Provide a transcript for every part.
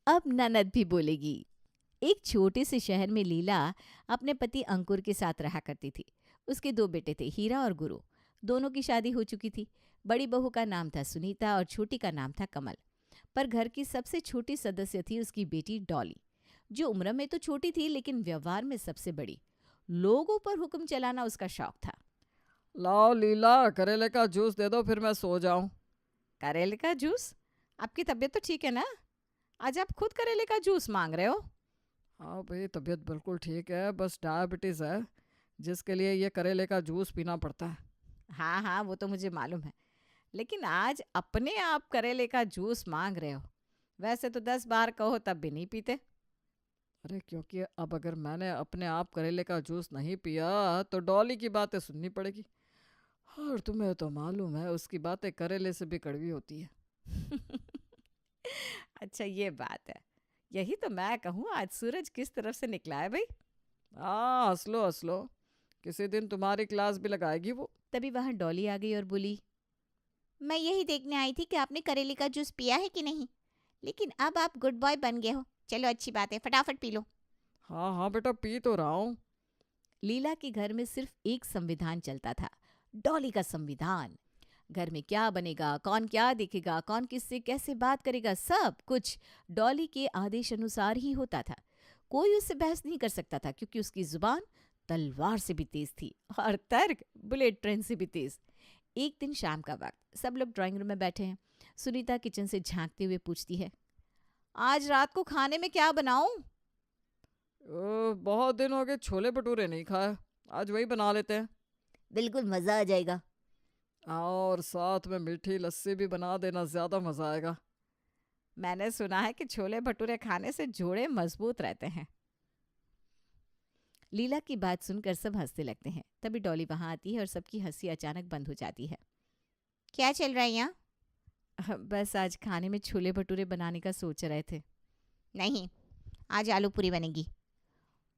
अब ननद भी बोलेगी। एक छोटे से शहर में लीला अपने पति अंकुर के साथ रहा करती थी। उसके दो बेटे थे, हीरा और गुरु। दोनों की शादी हो चुकी थी। बड़ी बहू का नाम था सुनीता और छोटी का नाम था कमल। पर घर की सबसे छोटी सदस्य थी उसकी बेटी डॉली, जो उम्र में तो छोटी थी लेकिन व्यवहार में सबसे बड़ी। लोगों पर हुक्म चलाना उसका शौक था। लाओ लीला, करेले का जूस दे दो फिर मैं सो जाऊं। करेले का जूस? आपकी तबीयत तो ठीक है ना? आज आप खुद करेले का जूस मांग रहे हो? हाँ भाई, तबीयत बिल्कुल ठीक है, बस डायबिटीज़ है जिसके लिए ये करेले का जूस पीना पड़ता है। हाँ हाँ, वो तो मुझे मालूम है। लेकिन आज अपने आप करेले का जूस मांग रहे हो। वैसे तो 10 बार कहो तब भी नहीं पीते। अरे क्योंकि अब अगर मैंने अपने आप करेले का जूस नहीं पिया तो डॉली की बातें सुननी पड़ेगी। और तुम्हें तो मालूम है उसकी बातें करेले से भी कड़वी होती है। अच्छा, ये बात है। यही तो मैं कहूँ, आज सूरज किस तरफ से निकला है भाई। हाँ, हंस लो हंस लो, किसी दिन तुम्हारी क्लास भी लगाएगी वो। तभी वहां डॉली आ गई और बोली, मैं यही देखने आई थी कि आपने करेले का जूस पिया है कि नहीं। लेकिन अब आप गुड बॉय बन गए हो। चलो अच्छी बात है, फटाफट पी लो। हाँ हाँ बेटा, पी तो रहा हूँ। लीला के घर में सिर्फ एक संविधान चलता था, डॉली का संविधान। घर में क्या बनेगा, कौन क्या देखेगा, कौन किससे कैसे बात करेगा, सब कुछ डॉली के आदेश अनुसार ही होता था। कोई उससे बहस नहीं कर सकता था क्योंकि उसकी जुबान तलवार से भी तेज थी और तर्क बुलेट ट्रेन से भी तेज। एक दिन शाम का वक्त, सब लोग ड्राइंग रूम में बैठे हैं। सुनीता किचन से झांकते हुए पूछती है, आज रात को खाने में क्या बनाऊं? बहुत दिन हो गए छोले भटूरे नहीं खाए, आज वही बना लेते हैं। बिल्कुल मजा आ जाएगा। और साथ में मीठी लस्सी भी बना देना, ज़्यादा मज़ा आएगा। मैंने सुना है कि छोले भटूरे खाने से जोड़े मजबूत रहते हैं। लीला की बात सुनकर सब हंसने लगते हैं। तभी डॉली वहां आती है और सबकी हंसी अचानक बंद हो जाती है। क्या चल रहा है यहाँ? बस आज खाने में छोले भटूरे बनाने का सोच रहे थे। नहीं, आज आलू पूरी बनेगी।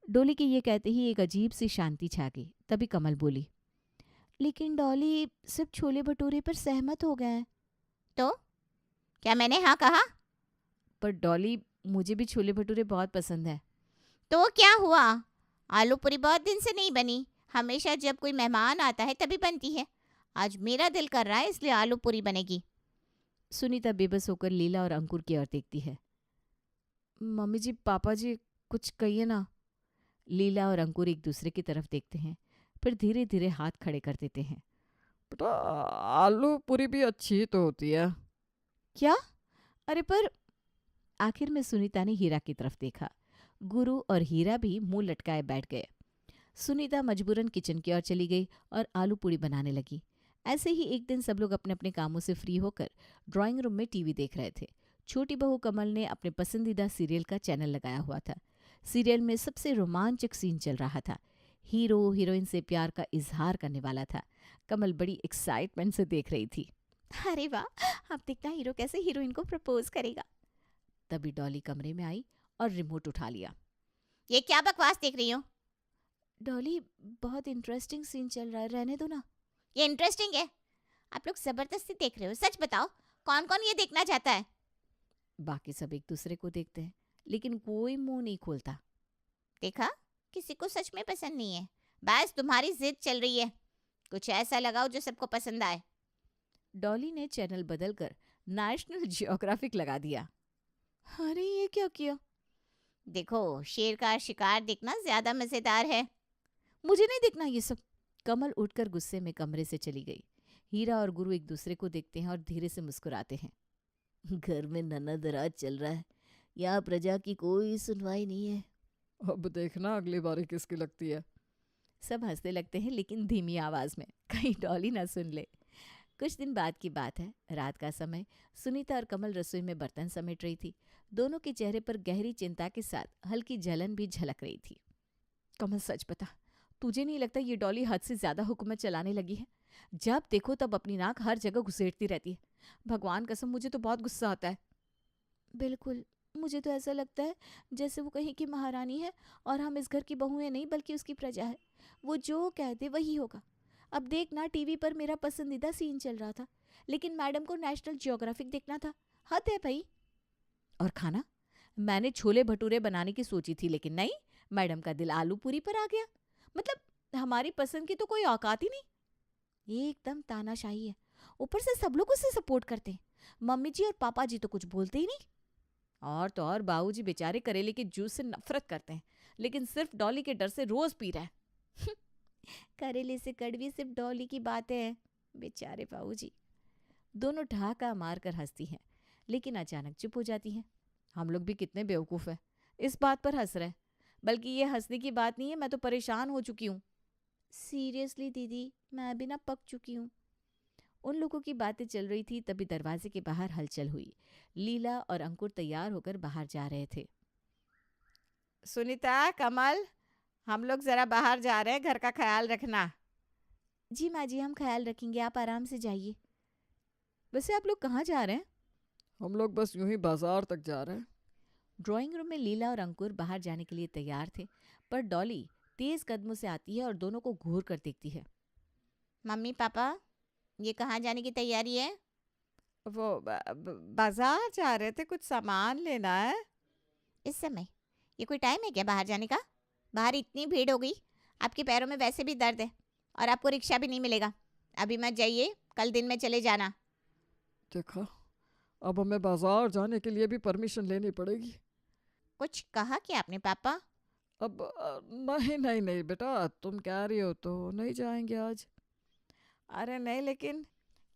डॉली के ये कहते ही एक अजीब सी शांति छा गई। तभी कमल बोली, लेकिन डॉली, सिर्फ छोले भटूरे पर सहमत हो गए हैं। तो क्या मैंने हाँ कहा? पर डॉली, मुझे भी छोले भटूरे बहुत पसंद है। तो क्या हुआ? आलू पूरी बहुत दिन से नहीं बनी। हमेशा जब कोई मेहमान आता है तभी बनती है। आज मेरा दिल कर रहा है इसलिए आलू पूरी बनेगी। सुनीता बेबस होकर लीला और अंकुर की ओर देखती है। मम्मी जी, पापा जी, कुछ कहिए ना। लीला और अंकुर एक दूसरे की तरफ देखते हैं, फिर धीरे धीरे हाथ खड़े कर देते हैं। बेटा, आलू पूरी भी अच्छी ही तो होती है। क्या? अरे पर, आखिर में सुनीता ने हीरा की तरफ देखा। गुरु और हीरा भी मुंह लटकाए बैठ गए। सुनीता मजबूरन किचन की ओर चली गई और आलू पूड़ी बनाने लगी। ऐसे ही एक दिन सब लोग अपने अपने कामों से फ्री होकर ड्राइंग रूम में टीवी देख रहे थे। छोटी बहू कमल ने अपने पसंदीदा सीरियल का चैनल लगाया हुआ था। सीरियल में सबसे रोमांचक सीन चल रहा था। हीरो हीरोइन से प्यार का इजहार करने वाला था। कमल बड़ी एक्साइटमेंट से देख रही थी। अरे वाह, अब देखना हीरो कैसे हीरोइन को प्रपोज करेगा। तभी डॉली कमरे में आई और रिमोट उठा लिया। ये क्या बकवास देख रही हो? डॉली, बहुत इंटरेस्टिंग सीन चल रहा है, रहने दो ना। ये इंटरेस्टिंग है? आप लोग जबरदस्ती देख रहे हो, सच बताओ, कौन कौन ये देखना चाहता है? बाकी सब एक दूसरे को देखते हैं लेकिन कोई मुंह नहीं खोलता। देखा, किसी को सच में पसंद नहीं है, बस तुम्हारी जिद चल रही है। कुछ ऐसा लगाओ जो सबको पसंद आए। डॉली ने चैनल बदलकर नेशनल जियोग्राफिक लगा दिया। अरे ये क्या किया? देखो, शेर का शिकार देखना ज्यादा मजेदार है। मुझे नहीं देखना ये सब। कमल उठकर गुस्से में कमरे से चली गई। हीरा और गुरु एक दूसरे को देखते हैं और धीरे से मुस्कुराते हैं। घर में ननद राज चल रहा है, यहाँ प्रजा की कोई सुनवाई नहीं है। अब देखना अगली बारी किसकी लगती है। सब हंसने लगते हैं लेकिन धीमी आवाज में, कहीं डॉली ना सुन ले। कुछ दिन बाद की बात है, रात का समय। सुनीता और कमल रसोई में बर्तन समेट रही थी। दोनों के चेहरे पर गहरी चिंता के साथ हल्की जलन भी झलक रही थी। कमल, सच बता, तुझे नहीं लगता ये डॉली हद से ज्यादा हुकूमत चलाने लगी है? जब देखो तब अपनी नाक हर जगह घुसेड़ती रहती है। भगवान कसम, मुझे तो बहुत गुस्सा आता है। बिल्कुल, मुझे तो ऐसा लगता है जैसे वो कहीं की महारानी है और हम इस घर की बहुएं नहीं बल्कि उसकी प्रजा है। वो जो कह दे वही होगा। अब देखना, टीवी पर मेरा पसंदीदा सीन चल रहा था लेकिन मैडम को नेशनल जियोग्राफिक देखना था। हद है भाई। और खाना, मैंने छोले भटूरे बनाने की सोची थी, लेकिन नहीं, मैडम का दिल आलू पूरी पर आ गया। मतलब हमारी पसंद की तो कोई औकात ही नहीं। ये एकदम तानाशाही है। ऊपर से सब लोग उसे सपोर्ट करते हैं। मम्मी जी और पापा जी तो कुछ बोलते ही नहीं। और तो और बाबूजी बेचारे करेले के जूस से नफरत करते हैं, लेकिन सिर्फ डॉली के डर से रोज पी रहा है। करेले से कड़वी सिर्फ डॉली की बातें हैं। बेचारे बाबूजी। दोनों ठहाका मारकर हंसती हैं, लेकिन अचानक चुप हो जाती हैं। हम लोग भी कितने बेवकूफ़ हैं, इस बात पर हंस रहे हैं। बल्कि ये हंसने की बात नहीं है, मैं तो परेशान हो चुकी हूँ। सीरियसली दीदी, मैं भी ना पक चुकी हूँ। उन लोगों की बातें चल रही थी, तभी दरवाजे के बाहर हलचल हुई। लीला और अंकुर तैयार होकर बाहर जा रहे थे। सुनीता, कमल, हम लोग जरा बाहर जा रहे हैं, घर का ख्याल रखना। जी माँ जी, हम ख्याल रखेंगे, आप आराम से जाइए। वैसे आप लोग कहाँ जा रहे हैं? हम लोग बस यूं ही बाजार तक जा रहे हैं। ड्राइंग रूम में लीला और अंकुर बाहर जाने के लिए तैयार थे, पर डॉली तेज कदमों से आती है और दोनों को घूर कर देखती है। मम्मी पापा, ये कहाँ जाने की तैयारी है? वो बाजार जा रहे थे, कुछ सामान लेना है। इस समय ये कोई टाइम है क्या बाहर जाने का? बाहर इतनी भीड़ हो गई, आपके पैरों में वैसे भी दर्द है और आपको रिक्शा भी नहीं मिलेगा। अभी मत जाइए, कल दिन में चले जाना। देखा, अब हमें बाजार जाने के लिए भी परमिशन लेनी पड़ेगी। कुछ कहा क्या आपने पापा? अब नहीं नहीं नहीं बेटा, तुम कह रही हो तो नहीं जाएंगे आज। अरे नहीं, लेकिन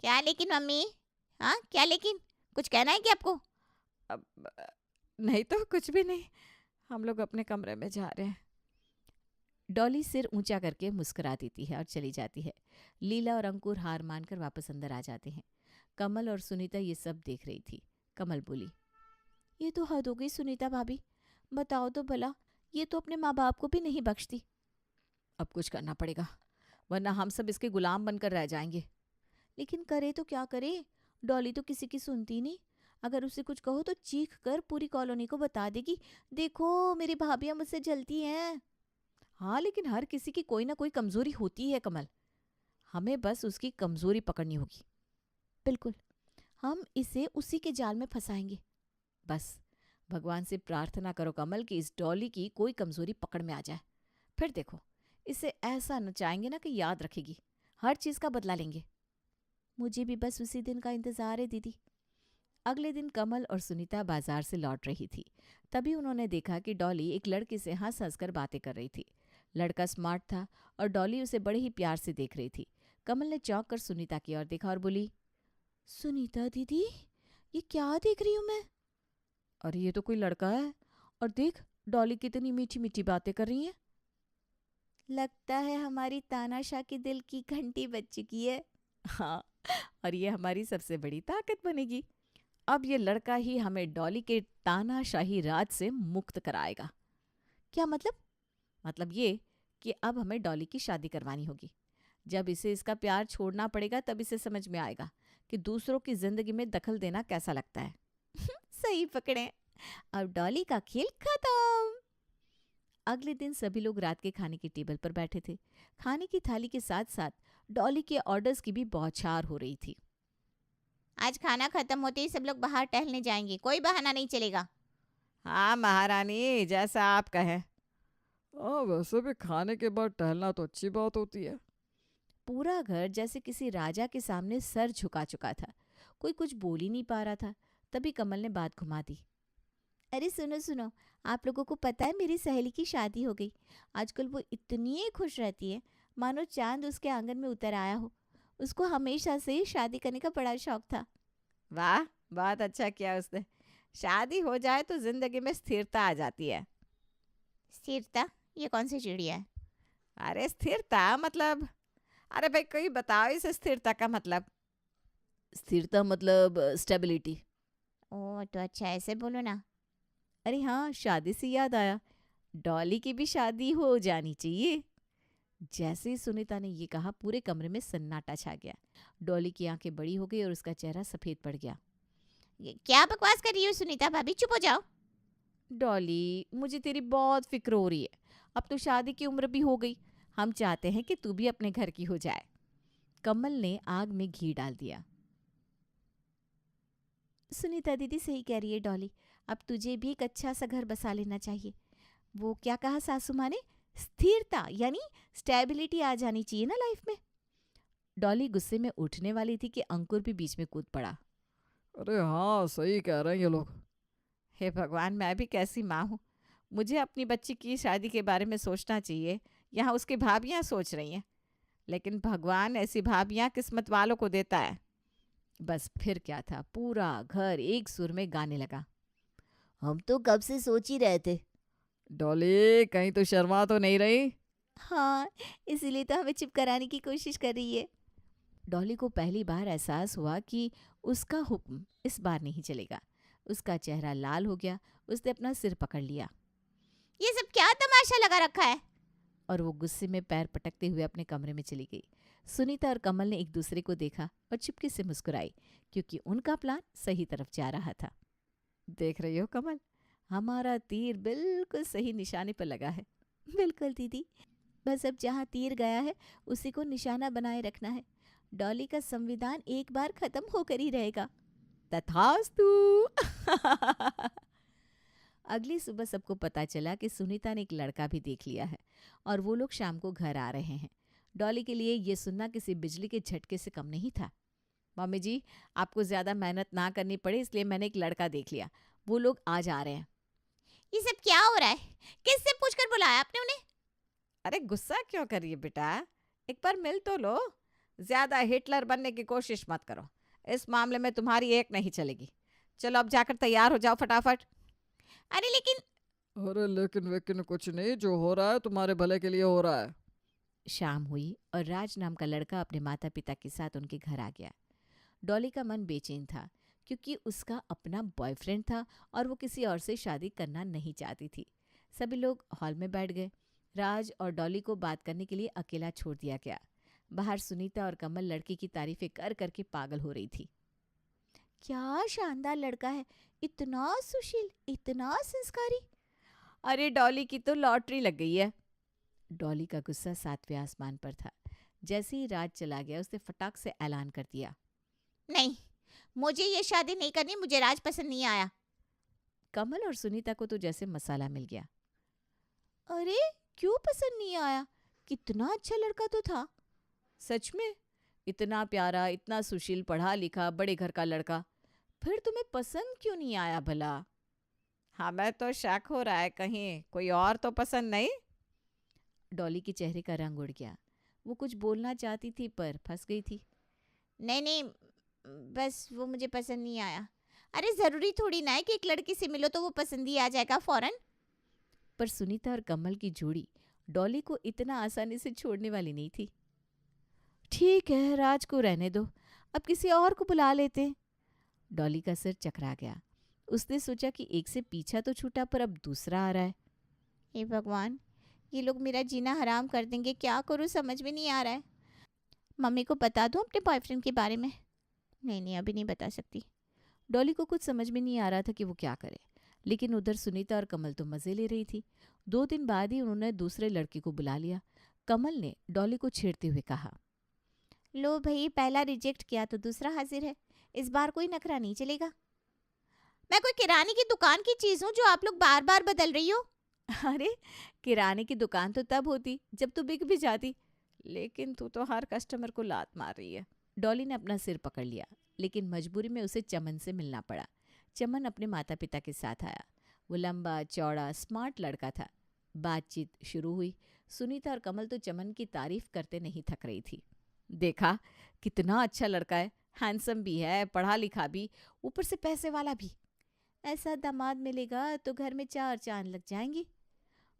क्या लेकिन मम्मी? हाँ, क्या लेकिन? कुछ कहना है क्या आपको? अब नहीं तो कुछ भी नहीं, हम लोग अपने कमरे में जा रहे हैं। डॉली सिर ऊंचा करके मुस्कुरा देती है और चली जाती है। लीला और अंकुर हार मानकर वापस अंदर आ जाते हैं। कमल और सुनीता ये सब देख रही थी। कमल बोली, ये तो हद हो गई सुनीता भाभी। बताओ तो भला, ये तो अपने माँ बाप को भी नहीं बख्शती। अब कुछ करना पड़ेगा, वरना हम सब इसके गुलाम बनकर रह जाएंगे। लेकिन करे तो क्या करे? डॉली तो किसी की सुनती नहीं। अगर उसे कुछ कहो तो चीख कर पूरी कॉलोनी को बता देगी, देखो मेरी भाभियां मुझसे जलती हैं। हाँ, लेकिन हर किसी की कोई ना कोई कमजोरी होती है कमल। हमें बस उसकी कमजोरी पकड़नी होगी। बिल्कुल, हम इसे उसी के जाल में फंसाएंगे। बस भगवान से प्रार्थना करो कमल कि इस डॉली की कोई कमजोरी पकड़ में आ जाए। फिर देखो, इसे ऐसा नचाएंगे ना कि याद रखेगी। हर चीज का बदला लेंगे। मुझे भी बस उसी दिन का इंतजार है दीदी। अगले दिन कमल और सुनीता बाजार से लौट रही थी। तभी उन्होंने देखा कि डॉली एक लड़के से हंस हंस कर बातें कर रही थी। लड़का स्मार्ट था और डॉली उसे बड़े ही प्यार से देख रही थी। कमल ने चौंक कर सुनीता की ओर देखा और बोली, सुनीता दीदी, ये क्या देख रही हूं मैं? अरे ये तो कोई लड़का है, और देख डॉली कितनी मीठी मीठी बातें कर रही है। लगता है हमारी तानाशाह के दिल की घंटी बज चुकी है। हाँ, और ये हमारी सबसे बड़ी ताकत बनेगी। अब ये लड़का ही हमें डॉली के तानाशाही राज से मुक्त कराएगा। क्या मतलब? मतलब ये कि अब हमें डॉली की शादी करवानी होगी। जब इसे इसका प्यार छोड़ना पड़ेगा तब इसे समझ में आएगा कि दूसरों की जिंदगी में दखल देना कैसा लगता है। सही पकड़े। अब डॉली का खेल खत्म। अगले दिन सभी लोग रात के खाने की टेबल पर बैठे थे। खाने की थाली के साथ साथ डॉली के ऑर्डर्स की भी बौछार हो रही थी। आज खाना खत्म होते ही सब लोग बाहर टहलने जाएंगे, कोई बहाना नहीं चलेगा। हाँ महारानी, जैसा आप कहें। हाँ, वैसे भी खाने के बाद टहलना तो अच्छी बात होती है। पूरा घर जैसे किसी राजा के सामने सर झुका चुका था। कोई कुछ बोल ही नहीं पा रहा था। तभी कमल ने बात घुमा दी। अरे सुनो सुनो, आप लोगों को पता है मेरी सहेली की शादी हो गई। आजकल वो इतनी खुश रहती है, मानो चांद उसके आंगन में उतर आया हो। उसको हमेशा से शादी करने का बड़ा शौक था। वाह, बहुत अच्छा किया उसने। शादी हो जाए तो जिंदगी में स्थिरता आ जाती है। स्थिरता? ये कौन सी चिड़िया है? अरे स्थिरता मतलब, अरे भाई कोई बताओ इसे स्थिरता का मतलब। स्थिरता मतलब स्टेबिलिटी। ओ तो अच्छा, ऐसे बोलो ना। अरे हाँ, शादी से याद आया, डॉली की भी शादी हो जानी चाहिए। जैसे ही सुनीता ने ये कहा, पूरे कमरे में सन्नाटा छा गया। डॉली की आंखें बड़ी हो गई और उसका चेहरा सफेद पड़ गया। क्या बकवास कर रही हो सुनीता भाभी, चुप हो जाओ। डॉली, मुझे तेरी बहुत फिक्र हो रही है। अब तो शादी की उम्र भी हो गई। हम चाहते हैं कि तू भी अपने घर की हो जाए। कमल ने आग में घी डाल दिया। सुनीता दीदी सही कह रही है डॉली, अब तुझे भी एक अच्छा सा घर बसा लेना चाहिए। वो क्या कहा सासू माँ ने? स्थिरता यानी स्टेबिलिटी आ जानी चाहिए ना लाइफ में। डॉली गुस्से में उठने वाली थी कि अंकुर भी बीच में कूद पड़ा। अरे हाँ, सही कह रहे हैं ये लोग। हे भगवान, मैं भी कैसी माँ हूँ। मुझे अपनी बच्ची की शादी के बारे में सोचना चाहिए, यहाँ उसकी भाभियाँ सोच रही हैं। लेकिन भगवान ऐसी भाभियाँ किस्मत वालों को देता है। बस फिर क्या था, पूरा घर एक सुर में गाने लगा। हम तो कब से सोच ही रहे थे। डॉली, कहीं तो शर्मा तो नहीं रही? हाँ, इसीलिए तो हमें चुप कराने की कोशिश कर रही है। डॉली को पहली बार एहसास हुआ कि उसका हुक्म इस बार नहीं चलेगा। उसका चेहरा लाल हो गया। उसने अपना सिर पकड़ लिया। ये सब क्या तमाशा लगा रखा है? और वो गुस्से में पैर पटकते हुए अपने कमरे में चली गई। सुनीता और कमल ने एक दूसरे को देखा और चुपके से मुस्कुराई, क्योंकि उनका प्लान सही तरफ जा रहा था। देख रही हो कमल, हमारा तीर बिल्कुल सही निशाने पर लगा है। बिल्कुल दीदी, बस अब जहाँ तीर गया है उसी को निशाना बनाए रखना है। डॉली का संविधान एक बार खत्म होकर ही रहेगा। तथास्तु। अगली सुबह सबको पता चला कि सुनीता ने एक लड़का भी देख लिया है और वो लोग शाम को घर आ रहे हैं। डॉली के लिए ये सुनना किसी बिजली के झटके से कम नहीं था। मम्मी जी, आपको ज़्यादा मेहनत ना करनी पड़े इसलिए मैंने एक लड़का देख लिया। वो लोग आज आ रहे हैं। ये सब क्या हो रहा है? किससे पूछकर बुलाया आपने उन्हें? अरे गुस्सा क्यों करिए बेटा, एक बार मिल तो लो। ज़्यादा हिटलर बनने की कोशिश मत करो। इस मामले में तुम्हारी एक नहीं चलेगी। चलो अब जाकर तैयार हो जाओ फटाफट। अरे लेकिन। अरे लेकिन वेकिन कुछ नहीं, जो हो रहा है तुम्हारे भले के लिए हो रहा है। शाम हुई और राज नाम का लड़का अपने माता पिता के साथ उनके घर आ गया। डॉली का मन बेचैन था, क्योंकि उसका अपना बॉयफ्रेंड था और वो किसी और से शादी करना नहीं चाहती थी। सभी लोग हॉल में बैठ गए। राज और डॉली को बात करने के लिए अकेला छोड़ दिया गया। बाहर सुनीता और कमल लड़के की तारीफें कर करके पागल हो रही थी। क्या शानदार लड़का है, इतना सुशील, इतना संस्कारी। अरे डॉली की तो लॉटरी लग गई है। डॉली का गुस्सा सातवें आसमान पर था। जैसे ही राज चला गया उसने फटाक से ऐलान कर दिया, नहीं, मुझे ये शादी नहीं करनी, मुझे राज पसंद नहीं आया। कमल और सुनीता को तो जैसे मसाला मिल गया। अरे क्यों पसंद नहीं आया? कितना अच्छा लड़का तो था। सच में इतना प्यारा, इतना सुशील, पढ़ा लिखा, बड़े घर का लड़का, फिर तुम्हें पसंद क्यों नहीं आया भला? हमें तो शक हो रहा है कहीं कोई और तो पसंद नहीं। डॉली के चेहरे का रंग उड़ गया। वो कुछ बोलना चाहती थी पर फंस गई थी। नहीं नहीं, बस वो मुझे पसंद नहीं आया। अरे ज़रूरी थोड़ी ना है कि एक लड़की से मिलो तो वो पसंद ही आ जाएगा फ़ौरन। पर सुनीता और कमल की जोड़ी डॉली को इतना आसानी से छोड़ने वाली नहीं थी। ठीक है, राज को रहने दो, अब किसी और को बुला लेते। डॉली का सिर चकरा गया। उसने सोचा कि एक से पीछा तो छूटा पर अब दूसरा आ रहा है। हे भगवान, ये लोग मेरा जीना हराम कर देंगे, क्या करूँ समझ में नहीं आ रहा है। मम्मी को बता दूँ अपने बॉयफ्रेंड के बारे में? नहीं नहीं, अभी नहीं बता सकती। डॉली को कुछ समझ में नहीं आ रहा था कि वो क्या करे, लेकिन उधर सुनीता और कमल तो मज़े ले रही थी। 2 दिन बाद ही उन्होंने दूसरे लड़के को बुला लिया। कमल ने डॉली को छेड़ते हुए कहा, लो भाई, पहला रिजेक्ट किया तो दूसरा हाजिर है, इस बार कोई नखरा नहीं चलेगा। मैं कोई किराने की दुकान की चीज़ हूँ जो आप लोग बार बार बदल रही हो? अरे किराने की दुकान तो तब होती जब तू बिक भी जाती, लेकिन तू तो हर कस्टमर को लात मार रही है। डॉली ने अपना सिर पकड़ लिया, लेकिन मजबूरी में उसे चमन से मिलना पड़ा। चमन अपने माता पिता के साथ आया। वो लंबा चौड़ा स्मार्ट लड़का था। बातचीत शुरू हुई। सुनीता और कमल तो चमन की तारीफ करते नहीं थक रही थी। देखा, कितना अच्छा लड़का है, हैंडसम भी है, पढ़ा लिखा भी, ऊपर से पैसे वाला भी। ऐसा दामाद मिलेगा तो घर में 4 चांद लग जाएंगी।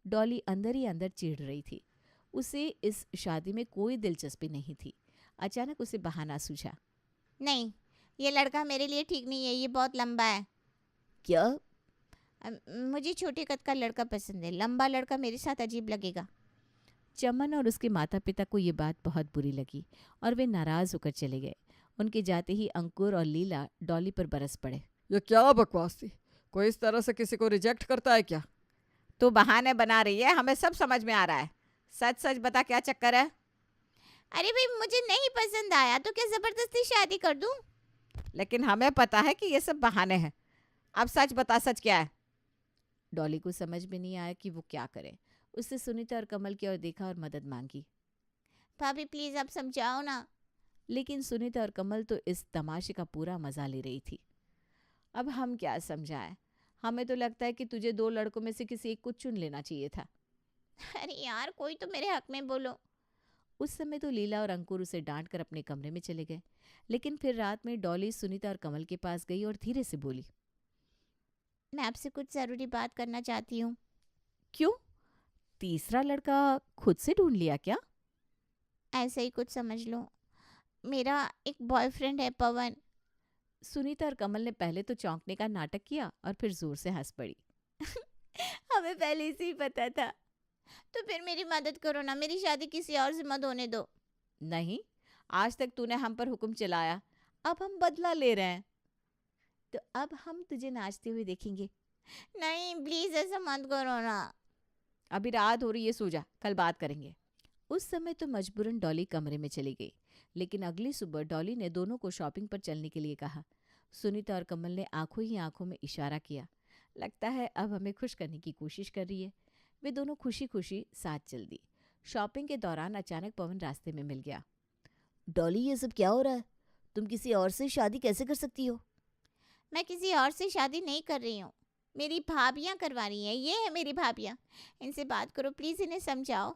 डॉली अंदर ही अंदर चिढ़ रही थी। उसे इस शादी में कोई दिलचस्पी नहीं थी। अचानक उसे बहाना सूझा, नहीं, ये लड़का मेरे लिए ठीक नहीं है, ये बहुत लंबा है। क्या? मुझे छोटे कद का लड़का पसंद है, लंबा लड़का मेरे साथ अजीब लगेगा। चमन और उसके माता पिता को ये बात बहुत बुरी लगी और वे नाराज होकर चले गए। उनके जाते ही अंकुर और लीला डॉली पर बरस पड़े। ये क्या बकवास थी? कोई इस तरह से किसी को रिजेक्ट करता है क्या? तो बहाने बना रही है, हमें सब समझ में आ रहा है। सच सच बता, क्या चक्कर है? अरे भाई, मुझे नहीं पसंद आया तो क्या जबरदस्ती शादी कर दूं? लेकिन हमें पता है कि ये सब बहाने हैं। अब सच बता, सच क्या है? डॉली को समझ में नहीं आया कि वो क्या करे। उसने सुनीता और कमल की ओर देखा और मदद मांगी। भाभी प्लीज आप समझाओ ना। लेकिन सुनीता और कमल तो इस तमाशे का पूरा मजा ले रही थी। अब हम क्या समझाएं? हमें तो लगता है कि तुझे 2 लड़कों में से किसी एक को चुन लेना चाहिए था। अरे यार, कोई तो मेरे हक में बोलो। उस समय तो लीला और अंकुर उसे डांट कर अपने कमरे में चले गए। लेकिन फिर रात में डॉली सुनीता और कमल के पास गई और धीरे से बोली, मैं आपसे कुछ जरूरी बात करना चाहती हूँ। क्यों? तीसरा लड़का खुद से ढूंढ लिया क्या? ऐसा ही कुछ समझ लो। मेरा एक बॉयफ्रेंड है, पवन। सुनीता और कमल ने पहले तो चौंकने का नाटक किया और फिर जोर से हंस पड़ी। हमें पहले से ही पता था। तो फिर मेरी मदद करो ना, मेरी शादी किसी और से मत होने दो। नहीं, आज तक तूने हम पर हुक्म चलाया, अब हम बदला ले रहे हैं। तो अब हम तुझे नाचते हुए देखेंगे। नहीं प्लीज ऐसा मत करो ना। अभी रात हो रही है, सो जा, कल बात करेंगे। उस समय तो मजबूरन डॉली कमरे में चली गई। लेकिन अगली सुबह डॉली ने दोनों को शॉपिंग पर चलने के लिए कहा। सुनीता और कमल ने आंखों ही आंखों में इशारा किया। लगता है अब हमें खुश करने की कोशिश कर रही है। वे दोनों खुशी खुशी साथ चल दी। शॉपिंग के दौरान अचानक पवन रास्ते में मिल गया। डॉली, ये सब क्या हो रहा है? तुम किसी और से शादी कैसे कर सकती हो? मैं किसी और से शादी नहीं कर रही हूँ, मेरी भाभियाँ करवा रही हैं। ये है मेरी भाभियाँ, इनसे बात करो प्लीज, इन्हें समझाओ।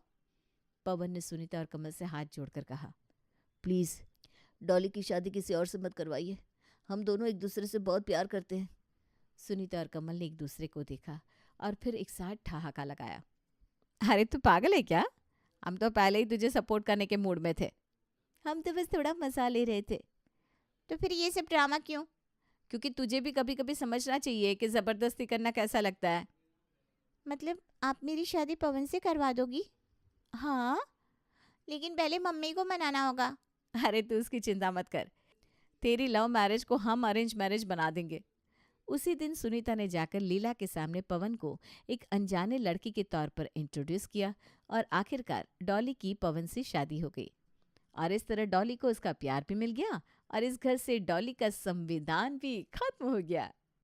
पवन ने सुनीता और कमल से हाथ जोड़कर कहा, प्लीज डॉली की शादी किसी और से मत करवाइए, हम दोनों एक दूसरे से बहुत प्यार करते हैं। सुनीता और कमल ने एक दूसरे को देखा और फिर एक साथ ठहाका लगाया। अरे तू पागल है क्या? हम तो पहले ही तुझे सपोर्ट करने के मूड में थे। हम तो बस थोड़ा मजा ले रहे थे। तो फिर ये सब ड्रामा क्यों? क्योंकि तुझे भी कभी कभी समझना चाहिए कि जबरदस्ती करना कैसा लगता है। मतलब आप मेरी शादी पवन से करवा दोगी? हाँ, लेकिन पहले मम्मी को मनाना होगा। अरे तू उसकी चिंता मत कर, तेरी लव मैरिज को हम अरेंज मैरिज बना देंगे। उसी दिन सुनीता ने जाकर लीला के सामने पवन को एक अनजाने लड़की के तौर पर इंट्रोड्यूस किया और आखिरकार डॉली की पवन से शादी हो गई। और इस तरह डॉली को उसका प्यार भी मिल गया और इस घर से डॉली का संविधान भी खत्म हो गया।